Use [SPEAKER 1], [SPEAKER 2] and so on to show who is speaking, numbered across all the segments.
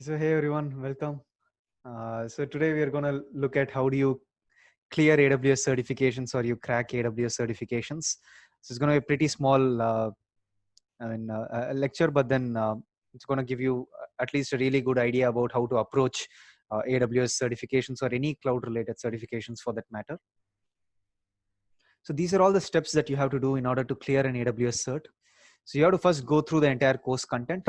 [SPEAKER 1] So hey everyone, welcome. So today we are going to look at how do you clear AWS certifications or you crack AWS certifications. So it's going to be a pretty small, lecture, but then it's going to give you at least a really good idea about how to approach AWS certifications or any cloud-related certifications for that matter. So these are all the steps that you have to do in order to clear an AWS cert. So you have to first go through the entire course content.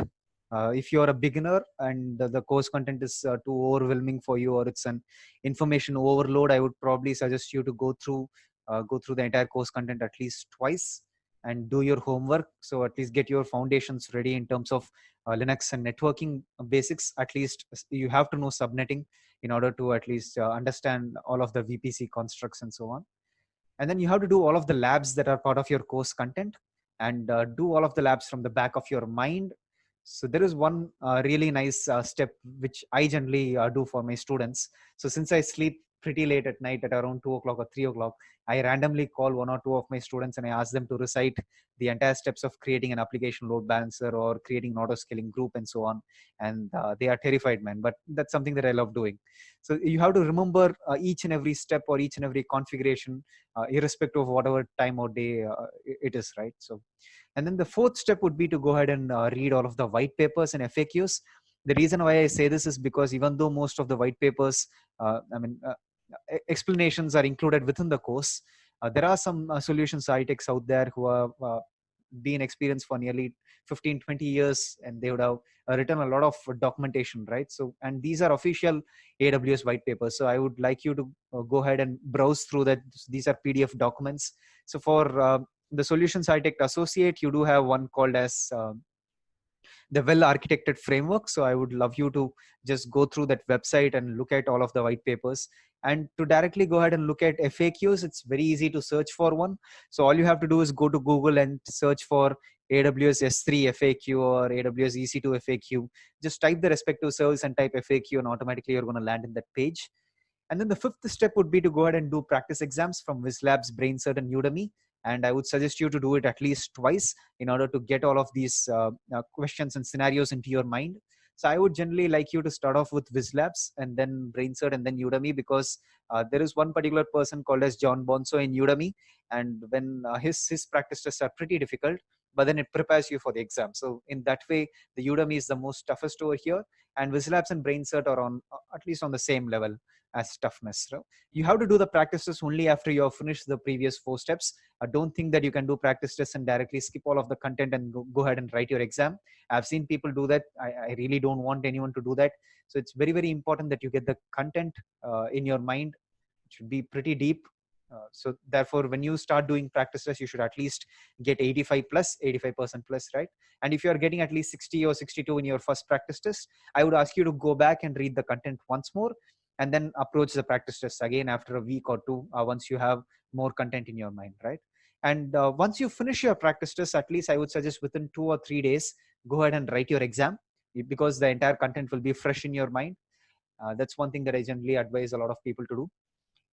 [SPEAKER 1] If you are a beginner and the course content is too overwhelming for you or it's an information overload, I would probably suggest you to go through the entire course content at least twice and do your homework. So at least get your foundations ready in terms of Linux and networking basics. At least you have to know subnetting in order to at least understand all of the VPC constructs and so on. And then you have to do all of the labs that are part of your course content and do all of the labs from the back of your mind. So there is one really nice step which I generally do for my students. So since I sleep pretty late at night at around 2 o'clock or 3 o'clock, I randomly call one or two of my students and I ask them to recite the entire steps of creating an application load balancer or creating an auto scaling group and so on. And they are terrified, man, but that's something that I love doing. So you have to remember each and every step or each and every configuration, irrespective of whatever time or day it is, right? So, and then the fourth step would be to go ahead and read all of the white papers and FAQs. The reason why I say this is because even though most of the white papers, explanations are included within the course, there are some solutions architects out there who have been experienced for nearly 15, 20 years, and they would have written a lot of documentation, right? So, and these are official AWS white papers. So I would like you to go ahead and browse through that. These are PDF documents. So for the Solutions Architect Associate, you do have one called as the well architected framework. So I would love you to just go through that website and look at all of the white papers. And to directly go ahead and look at FAQs, it's very easy to search for one. So all you have to do is go to Google and search for AWS S3 FAQ or AWS EC2 FAQ. Just type the respective service and type FAQ, and automatically you're going to land in that page. And then the fifth step would be to go ahead and do practice exams from WizLabs, BrainCert, and Udemy. And I would suggest you to do it at least twice in order to get all of these questions and scenarios into your mind. So I would generally like you to start off with WizLabs and then BrainCert and then Udemy, because there is one particular person called as John Bonso in Udemy, and when his practice tests are pretty difficult, but then it prepares you for the exam. So in that way, the Udemy is the most toughest over here, and WizLabs and BrainCert are on at least on the same level as toughness. So you have to do the practice tests only after you have finished the previous 4 steps. I don't think that you can do practice tests and directly skip all of the content and go ahead and write your exam. I've seen people do that. I really don't want anyone to do that. So it's very, very important that you get the content in your mind. It should be pretty deep. So therefore, when you start doing practice tests, you should at least get 85 plus, 85% plus, right? And if you are getting at least 60 or 62 in your first practice test, I would ask you to go back and read the content once more and then approach the practice test again after a week or two, once you have more content in your mind, right? And once you finish your practice test, at least I would suggest within 2 or 3 days, go ahead and write your exam, because the entire content will be fresh in your mind. That's one thing that I generally advise a lot of people to do.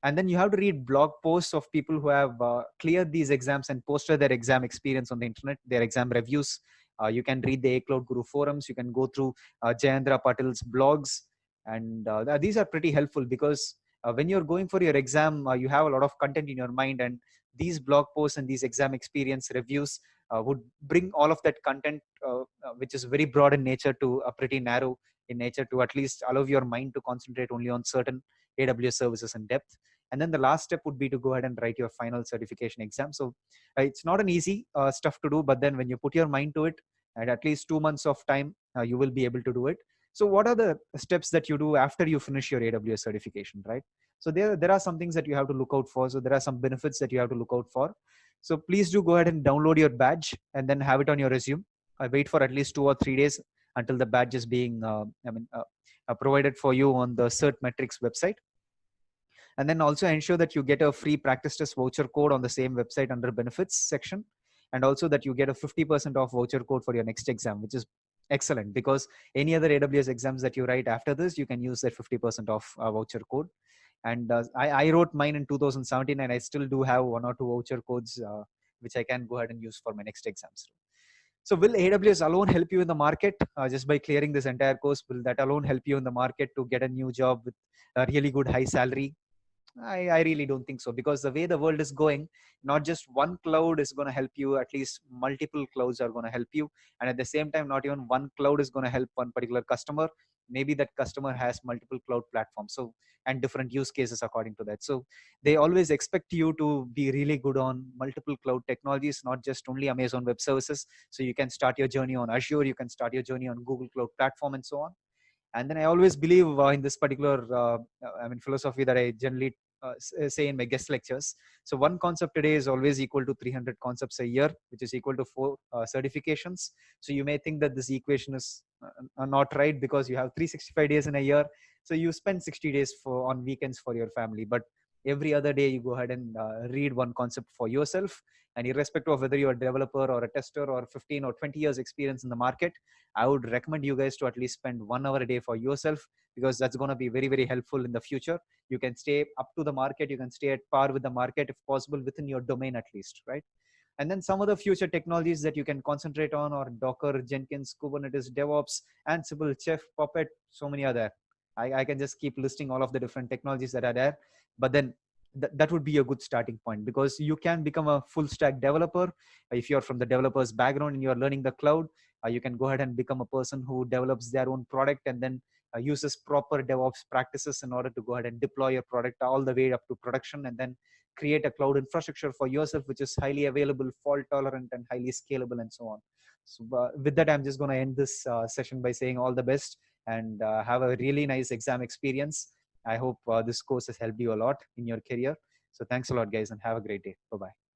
[SPEAKER 1] And then you have to read blog posts of people who have cleared these exams and posted their exam experience on the internet, their exam reviews. You can read the A Cloud Guru forums. You can go through Jayendra Patil's blogs, and these are pretty helpful, because when you're going for your exam, you have a lot of content in your mind, and these blog posts and these exam experience reviews would bring all of that content, which is very broad in nature, to a pretty narrow in nature, to at least allow your mind to concentrate only on certain AWS services in depth. And then the last step would be to go ahead and write your final certification exam. So it's not an easy stuff to do, but then when you put your mind to it, at least 2 months of time, you will be able to do it. So what are the steps that you do after you finish your AWS certification, right? So there are some things that you have to look out for. So there are some benefits that you have to look out for. So please do go ahead and download your badge and then have it on your resume. Wait for at least 2 or 3 days until the badge is being provided for you on the CertMetrics website. And then also ensure that you get a free practice test voucher code on the same website under benefits section. And also that you get a 50% off voucher code for your next exam, which is excellent, because any other AWS exams that you write after this, you can use that 50% off voucher code. And I wrote mine in 2017, and I still do have 1 or 2 voucher codes, which I can go ahead and use for my next exams. So will AWS alone help you in the market just by clearing this entire course? Will that alone help you in the market to get a new job with a really good high salary? I really don't think so, because the way the world is going, not just one cloud is going to help you, at least multiple clouds are going to help you. And at the same time, not even one cloud is going to help one particular customer. Maybe that customer has multiple cloud platforms. So, and different use cases according to that. So they always expect you to be really good on multiple cloud technologies, not just only Amazon Web Services. So you can start your journey on Azure, you can start your journey on Google Cloud Platform and so on. And then I always believe in this particular philosophy that I generally say in my guest lectures. So one concept today is always equal to 300 concepts a year, which is equal to 4 certifications. So you may think that this equation is not right, because you have 365 days in a year, so you spend 60 days on weekends for your family, but every other day you go ahead and read one concept for yourself. And irrespective of whether you're a developer or a tester or 15 or 20 years experience in the market, I would recommend you guys to at least spend 1 hour a day for yourself, because that's going to be very, very helpful in the future. You can stay up to the market, you can stay at par with the market if possible, within your domain at least, right? And then some other future technologies that you can concentrate on are Docker, Jenkins, Kubernetes, DevOps, Ansible, Chef, Puppet, so many other. I can just keep listing all of the different technologies that are there. But then that would be a good starting point, because you can become a full stack developer. If you're from the developer's background and you're learning the cloud, you can go ahead and become a person who develops their own product, and then uses proper DevOps practices in order to go ahead and deploy your product all the way up to production, and then create a cloud infrastructure for yourself, which is highly available, fault tolerant, and highly scalable, and so on. So with that, I'm just going to end this session by saying all the best, and have a really nice exam experience. I hope this course has helped you a lot in your career. So thanks a lot, guys, and have a great day. Bye-bye.